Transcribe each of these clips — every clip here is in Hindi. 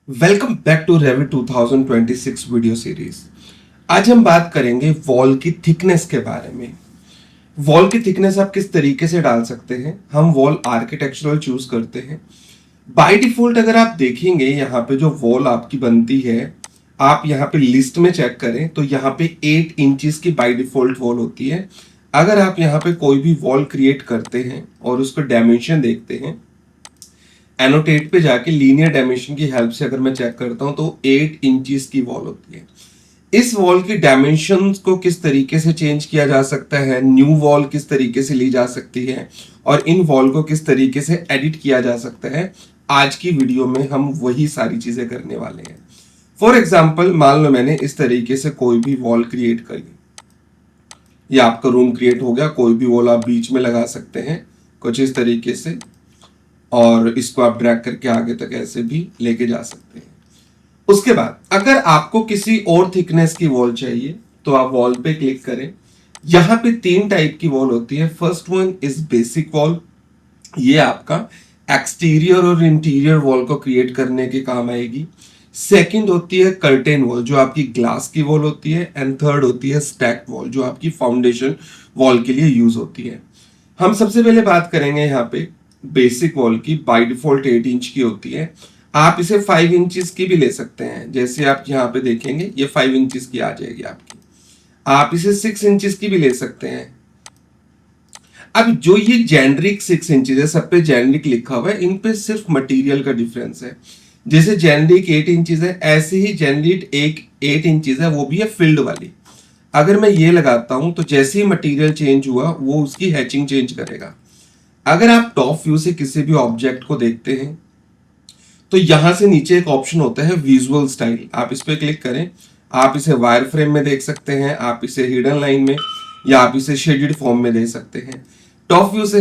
Welcome back to Revit 2026 video series. आज हम बात करेंगे वॉल की थिकनेस के बारे में। वॉल की थिकनेस आप किस तरीके से डाल सकते हैं। हम वॉल आर्किटेक्चरल चूज करते हैं। बाय डिफॉल्ट अगर आप देखेंगे यहाँ पे जो वॉल आपकी बनती है, आप यहाँ पे लिस्ट में चेक करें तो यहाँ पे 8 इंचेस की बाय डिफॉल्ट वॉल होती है। अगर आप यहाँ पे कोई भी वॉल क्रिएट करते हैं और उसका डायमेंशन देखते हैं, एनोटेट पे जाके लीनियर डायमेंशन की हेल्प से अगर मैं चेक करता हूं तो 8 इंचेस की वॉल होती है। इस वॉल की डायमेंशंस को किस तरीके से चेंज किया जा सकता है, न्यू वॉल किस तरीके से ली जा सकती है और इन वॉल को किस तरीके से एडिट किया जा सकता है, आज की वीडियो में हम वही सारी चीजें करने वाले हैं। फॉर एग्जाम्पल, मान लो मैंने इस तरीके से कोई भी वॉल क्रिएट करी, या आपका रूम क्रिएट हो गया, कोई भी वॉल आप बीच में लगा सकते हैं कुछ इस तरीके से, और इसको आप ड्रैग करके आगे तक ऐसे भी लेके जा सकते हैं। उसके बाद अगर आपको किसी और थिकनेस की वॉल चाहिए तो आप वॉल पे क्लिक करें। यहां पे 3 टाइप की वॉल होती है। First one is basic wall. ये आपका एक्सटीरियर और इंटीरियर वॉल को क्रिएट करने के काम आएगी। सेकंड होती है कर्टेन वॉल, जो आपकी ग्लास की वॉल होती है। एंड थर्ड होती है स्टैक वॉल, जो आपकी फाउंडेशन वॉल के लिए यूज होती है। हम सबसे पहले बात करेंगे यहाँ पे बेसिक वॉल की। बाय डिफॉल्ट 8 इंच की होती है। आप इसे 5 इंचेस की भी ले सकते हैं। जैसे आप यहाँ पे देखेंगे ये 5 इंचेस की आ जाएगी आपकी। आप इसे 6 इंचेस की भी ले सकते हैं। अब जो ये जेनरिक 6 इंचेस है, सब पे जेनरिक लिखा हुआ है, इन पे सिर्फ मटेरियल का डिफरेंस है। जैसे जेनरिक 8 इंचेस है, ऐसे ही जेनरिक एक 8 इंचेस है, वो भी है फील्ड वाली। अगर मैं ये लगाता हूं तो जैसे ही मटेरियल चेंज हुआ वो उसकी हैचिंग चेंज करेगा। अगर आप टॉप व्यू से किसी भी ऑब्जेक्ट को देखते हैं तो यहां से नीचे एक ऑप्शन होता है विजुअल स्टाइल, आप इस पे क्लिक करें। आप इसे वायर फ्रेम में देख सकते हैं, आप इसे हिडन लाइन में, या आप इसे शेडेड फॉर्म में दे सकते हैं। टॉप व्यू से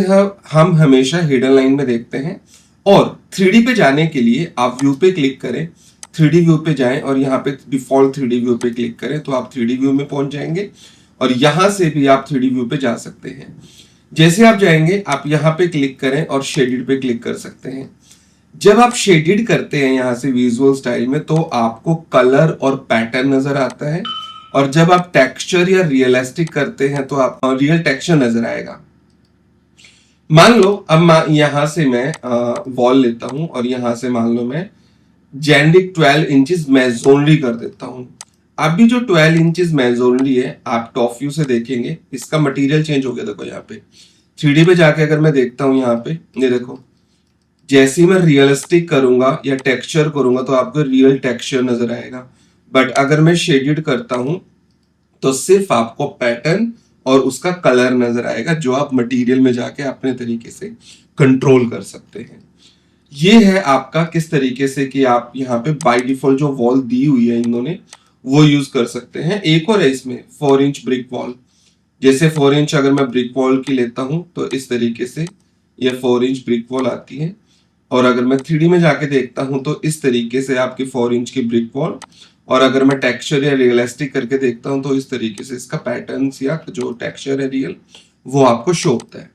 हम हमेशा हिडन लाइन में देखते हैं। और 3D पे जाने के लिए आप व्यू पे क्लिक करें, 3D व्यू पे जाएं और यहाँ पे डिफॉल्ट 3D व्यू पे क्लिक करें तो आप 3D व्यू में पहुंच जाएंगे। और यहां से भी आप 3D व्यू पे जा सकते हैं। जैसे आप जाएंगे, आप यहाँ पे क्लिक करें और शेडेड पे क्लिक कर सकते हैं। जब आप शेडेड करते हैं यहां से विजुअल स्टाइल में तो आपको कलर और पैटर्न नजर आता है। और जब आप टेक्सचर या रियलिस्टिक करते हैं तो आपको रियल टेक्सचर नजर आएगा। मान लो अब यहां से मैं वॉल लेता हूं और यहां से मान लो मैं जेनरिक 12 इंचेस मेसोनरी कर देता हूं। अभी जो 12 इंचेस मेसोनरी है, आप टॉप व्यू से देखेंगे इसका मटेरियल चेंज हो गया। देखो यहाँ पे 3D पे जाके अगर मैं देखता हूं, यहाँ पे ये देखो, जैसे ही मैं रियलिस्टिक करूंगा या टेक्सचर करूंगा तो आपको रियल टेक्सचर नजर आएगा। बट अगर मैं शेडेड करता हूं तो सिर्फ आपको पैटर्न और उसका कलर नजर आएगा, जो आप मटेरियल में जाके अपने तरीके से कंट्रोल कर सकते हैं। ये है आपका किस तरीके से कि आप यहाँ पे बाय डिफॉल्ट जो वॉल दी हुई है इन्होंने, वो यूज कर सकते हैं। एक और है इसमें 4 इंच ब्रिक वॉल। जैसे 4 इंच अगर मैं ब्रिक वॉल की लेता हूं तो इस तरीके से ये 4 इंच ब्रिक वॉल आती है। और अगर मैं 3D में जाके देखता हूं तो इस तरीके से आपकी 4 इंच की ब्रिक वॉल। और अगर मैं टेक्सचर या रियलिस्टिक करके देखता हूं तो इस तरीके से इसका पैटर्न्स या जो टेक्सचर है रियल, वो आपको शो होता है।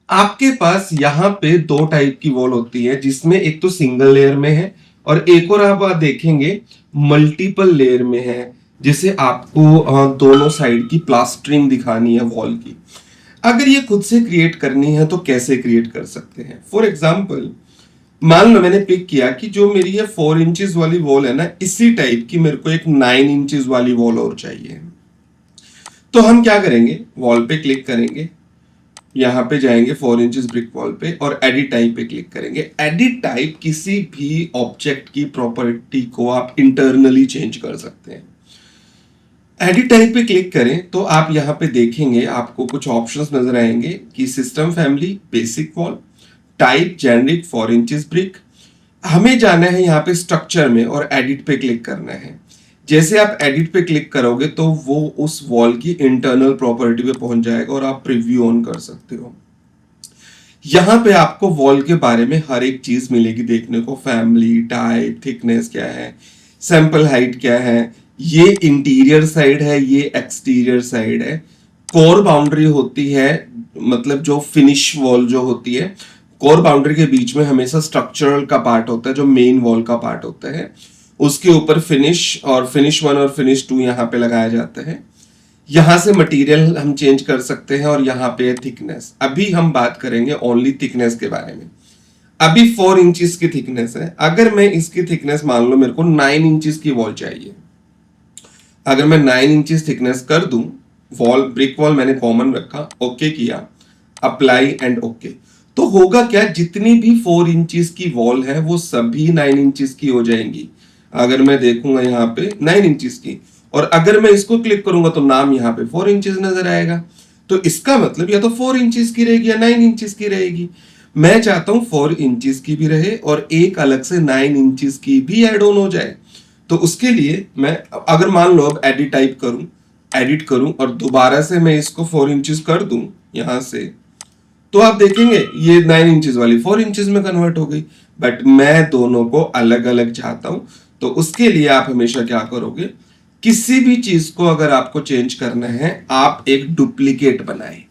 आपके पास यहाँ पे 2 टाइप की वॉल होती है, जिसमें एक तो सिंगल लेयर में है और एक और आप देखेंगे मल्टीपल लेयर में है। जिसे आपको दोनों साइड की प्लास्टरिंग दिखानी है वॉल की। अगर ये खुद से क्रिएट करनी है तो कैसे क्रिएट कर सकते हैं। फॉर एग्जाम्पल, मान लो मैंने पिक किया कि जो मेरी ये 4 इंचेस वाली वॉल है ना, इसी टाइप की मेरे को एक 9 इंचेस वाली वॉल और चाहिए। तो हम क्या करेंगे, वॉल पे क्लिक करेंगे, यहाँ पे जाएंगे 4 इंचेस ब्रिक वॉल पे और एडिट टाइप पे क्लिक करेंगे। एडिट टाइप किसी भी ऑब्जेक्ट की प्रॉपर्टी को आप इंटरनली चेंज कर सकते हैं। एडिट टाइप पे क्लिक करें तो आप यहाँ पे देखेंगे आपको कुछ ऑप्शंस नजर आएंगे कि system family, basic wall, type generic 4 inches brick. हमें जाना है यहाँ पे स्ट्रक्चर में और एडिट पे क्लिक करना है। जैसे आप एडिट पे क्लिक करोगे तो वो उस वॉल की इंटरनल प्रॉपर्टी पे पहुंच जाएगा और आप प्रीव्यू ऑन कर सकते हो। यहाँ पे आपको वॉल के बारे में हर एक चीज मिलेगी देखने को। फैमिली, टाइप, थिकनेस क्या है, सैंपल हाइट क्या है, ये इंटीरियर साइड है, ये एक्सटीरियर साइड है। कोर बाउंड्री होती है, मतलब जो फिनिश वॉल जो होती है, कोर बाउंड्री के बीच में हमेशा स्ट्रक्चरल का पार्ट होता है, जो मेन वॉल का पार्ट होता है, उसके ऊपर फिनिश और फिनिश 1 और फिनिश 2 यहाँ पे लगाया जाता है। यहां से मटेरियल हम चेंज कर सकते हैं और यहाँ पे थिकनेस। अभी हम बात करेंगे ओनली थिकनेस के बारे में। अभी 4 इंचेस की थिकनेस है। अगर मैं इसकी थिकनेस मान लो मेरे को 9 इंचेस की वॉल चाहिए, अगर मैं 9 इंचेस थिकनेस कर दूं, वॉल ब्रिक वॉल मैंने कॉमन रखा, ओके किया, अप्लाई एंड ओके, तो होगा क्या, जितनी भी 4 इंचेस की वॉल है वो सभी 9 इंचेस की हो जाएंगी। अगर मैं देखूंगा यहाँ पे 9 इंचेस की, और अगर मैं इसको क्लिक करूंगा तो नाम यहाँ पे 4 इंचेस नजर आएगा। तो इसका मतलब या तो 4 इंचेस की रहेगी या 9 इंचेस की रहेगी। मैं चाहता हूं 4 इंचेस की भी रहे और एक अलग से 9 इंचेस की भी ऐड ऑन हो जाए। तो उसके लिए मैं अगर मान लो अब एडिट करूं और दोबारा से मैं इसको 4 इंचेस कर दूं यहां से, तो आप देखेंगे ये 9 इंचेस वाली 4 इंचेस में कन्वर्ट हो गई। बट मैं दोनों को अलग अलग चाहता हूं, तो उसके लिए आप हमेशा क्या करोगे, किसी भी चीज को अगर आपको चेंज करना है, आप एक डुप्लीकेट बनाए।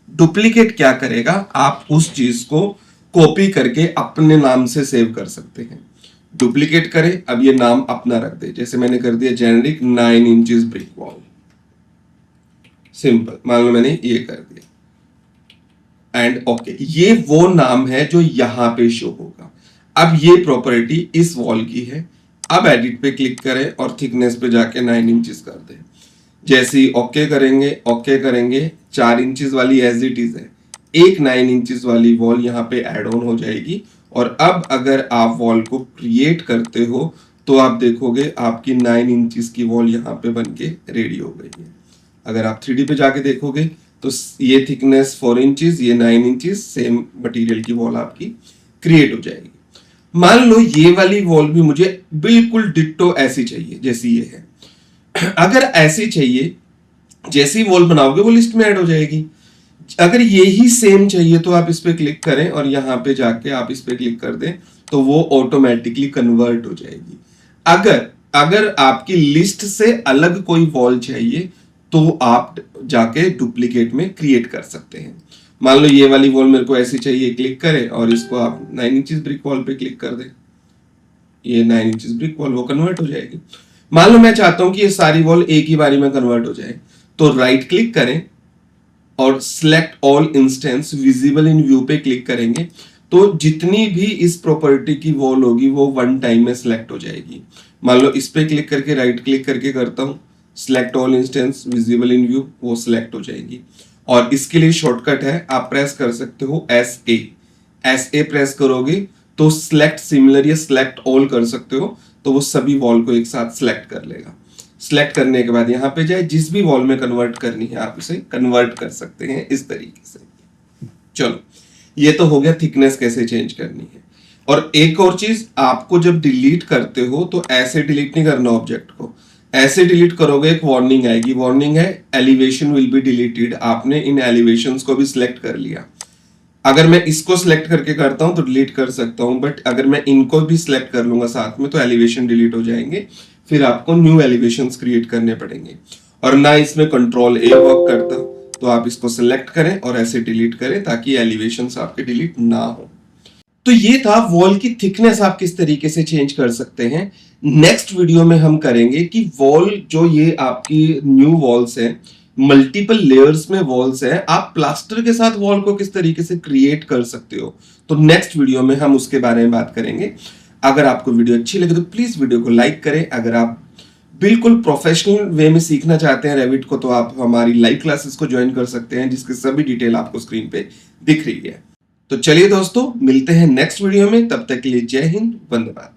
डुप्लीकेट क्या करेगा, आप उस चीज को कॉपी करके अपने नाम से सेव कर सकते हैं। डुप्लीकेट करें, अब ये नाम अपना रख दे, जैसे मैंने कर दिया generic 9 inches brick wall, simple, मान लो मैंने ये कर दिया एंड ओके। ये वो नाम है जो यहां पे शो होगा। अब ये प्रॉपर्टी इस वॉल की है। अब एडिट पे क्लिक करें और थिकनेस पे जाके 9 इंचेस कर दें। जैसे ही ओके करेंगे 4 इंचेस वाली एज इट इज है, एक 9 इंचेस वाली वॉल यहाँ पे ऐड ऑन हो जाएगी। और अब अगर आप वॉल को क्रिएट करते हो तो आप देखोगे आपकी 9 इंचेस की वॉल यहाँ पे बन के रेडी हो गई है। अगर आप 3D पे जाके देखोगे तो ये थिकनेस 4 इंचेस, ये 9 इंचेस, सेम मटेरियल की वॉल आपकी क्रिएट हो जाएगी। मान लो ये वाली वॉल भी मुझे बिल्कुल डिट्टो ऐसी चाहिए जैसी ये है। अगर ऐसी चाहिए, जैसी वॉल बनाओगे वो लिस्ट में ऐड हो जाएगी। अगर ये ही सेम चाहिए तो आप इस पे क्लिक करें और यहाँ पे जाके आप इस पे क्लिक कर दें तो वो ऑटोमेटिकली कन्वर्ट हो जाएगी। अगर आपकी लिस्ट से अलग कोई वॉल चाहिए तो आप जाके डुप्लीकेट में क्रिएट कर सकते हैं। मान लो ये वाली वॉल मेरे को ऐसी चाहिए, क्लिक करें और इसको आप 9 इंचेस ब्रिक वॉल पे क्लिक कर दें, ये 9 इंचेस ब्रिक वॉल वो कन्वर्ट हो जाएगी। मान लो मैं चाहता हूं कि ये सारी वॉल एक ही बारी में कन्वर्ट हो जाए, तो राइट क्लिक करें और select all instance visible in view पे क्लिक करेंगे तो जितनी भी इस प्रॉपर्टी की वॉल होगी वो वन टाइम में सिलेक्ट हो जाएगी। मान लो इस पे क्लिक करके राइट क्लिक करके करता हूं, select all instance visible in view, वो सिलेक्ट हो जाएगी। और इसके लिए शॉर्टकट है, आप प्रेस कर सकते हो SA प्रेस करोगे तो सिलेक्ट सिमिलर या सिलेक्ट ऑल कर सकते हो, तो वो सभी वॉल को एक साथ सिलेक्ट कर लेगा। सिलेक्ट करने के बाद यहाँ पे जाए, जिस भी वॉल में कन्वर्ट करनी है आप इसे कन्वर्ट कर सकते हैं इस तरीके से। चलो, ये तो हो गया थिकनेस कैसे चेंज करनी है। और एक और चीज, आपको जब डिलीट करते हो तो ऐसे डिलीट नहीं करना ऑब्जेक्ट को, ऐसे डिलीट करोगे एक वार्निंग आएगी, वार्निंग है एलिवेशन विल बी डिलीटेड। आपने इन एलिवेशंस को भी सिलेक्ट कर लिया। अगर मैं इसको सिलेक्ट करके करता हूं तो डिलीट कर सकता हूं, बट अगर मैं इनको भी सिलेक्ट कर लूंगा साथ में तो एलिवेशन डिलीट हो जाएंगे, फिर आपको न्यू एलिवेशंस क्रिएट करने पड़ेंगे। और ना इसमें कंट्रोल A वर्क करता, तो आप इसको सिलेक्ट करें और ऐसे डिलीट करें ताकि एलिवेशंस आपके डिलीट ना हो। तो ये था वॉल की थिकनेस आप किस तरीके से चेंज कर सकते हैं। नेक्स्ट वीडियो में हम करेंगे कि वॉल जो ये आपकी न्यू वॉल्स है, मल्टीपल लेयर्स में वॉल्स है, आप प्लास्टर के साथ वॉल को किस तरीके से क्रिएट कर सकते हो। तो नेक्स्ट वीडियो में हम उसके बारे में बात करेंगे। अगर आपको वीडियो अच्छी लगे तो प्लीज वीडियो को लाइक करें। अगर आप बिल्कुल प्रोफेशनल वे में सीखना चाहते हैं रेविट को तो आप हमारी लाइव क्लासेस को ज्वाइन कर सकते हैं, जिसकी सभी डिटेल आपको स्क्रीन पे दिख रही है। तो चलिए दोस्तों, मिलते हैं नेक्स्ट वीडियो में, तब तक के लिए जय हिंद, वंदे मातरम।